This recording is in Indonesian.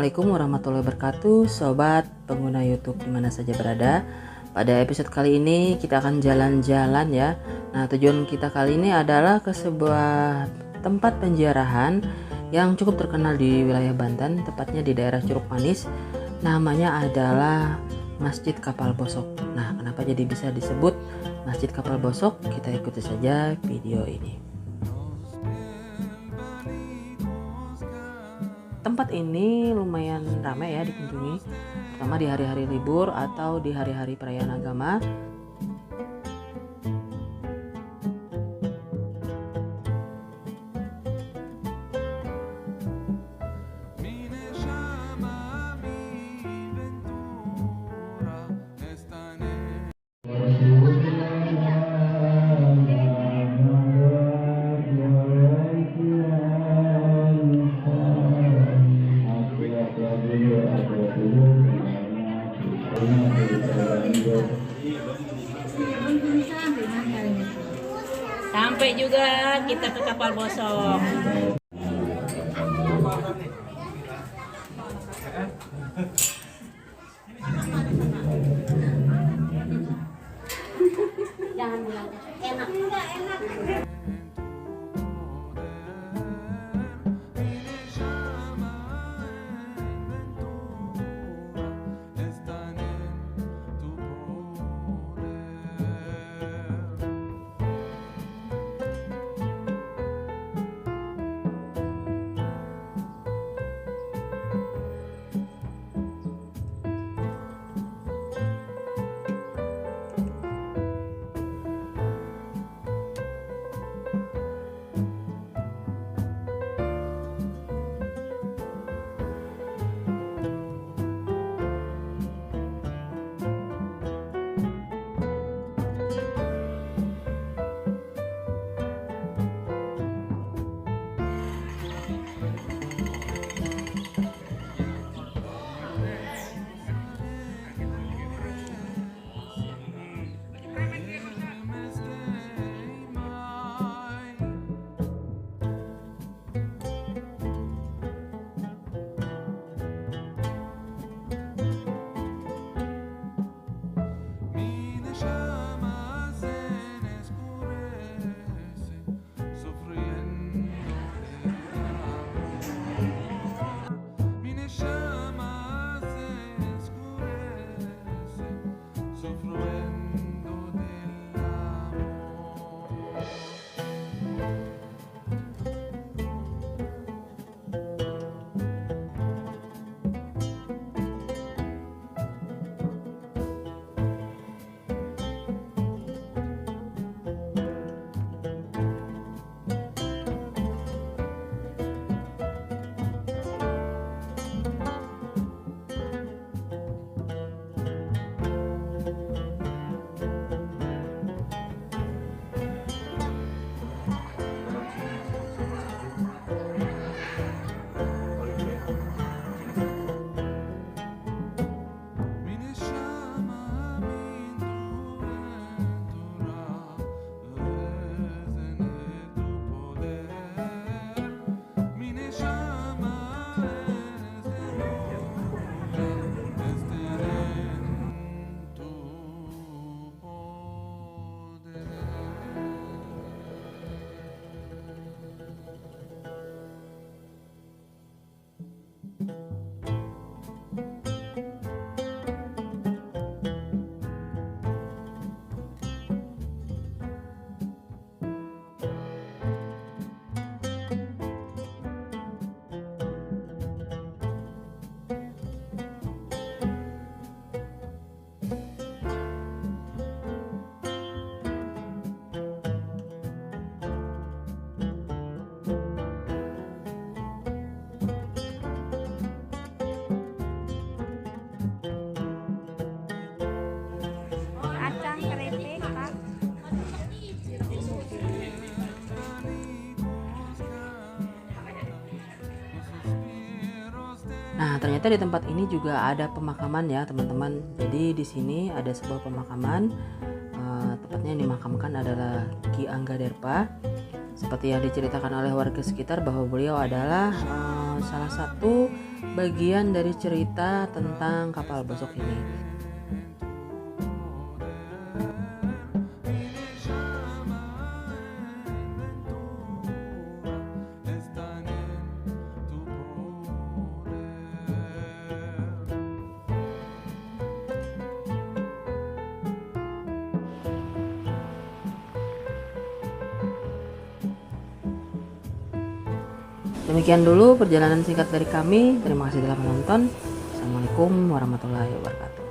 Assalamualaikum warahmatullahi wabarakatuh, sobat pengguna YouTube dimana saja berada. Pada episode kali ini kita akan jalan-jalan ya. Nah, tujuan kita kali ini adalah ke sebuah tempat penziarahan yang cukup terkenal di wilayah Banten, tepatnya di daerah Curug Manis. Namanya adalah Masjid Kapal Bosok. Nah, kenapa jadi bisa disebut Masjid Kapal Bosok? Kita ikuti saja video ini. Tempat ini lumayan ramai ya dikunjungi, terutama di hari-hari libur atau di hari-hari perayaan agama. Sampai juga kita ke Kapal Bosok. Jangan bilang enak. Enggak enak. Nah, ternyata di tempat ini juga ada pemakaman ya, teman-teman. Jadi di sini ada sebuah pemakaman, tepatnya yang dimakamkan adalah Ki Angga Derpa. Seperti yang diceritakan oleh warga sekitar bahwa beliau adalah salah satu bagian dari cerita tentang kapal bosok ini. Demikian dulu perjalanan singkat dari kami. Terima kasih telah menonton. Assalamualaikum warahmatullahi wabarakatuh.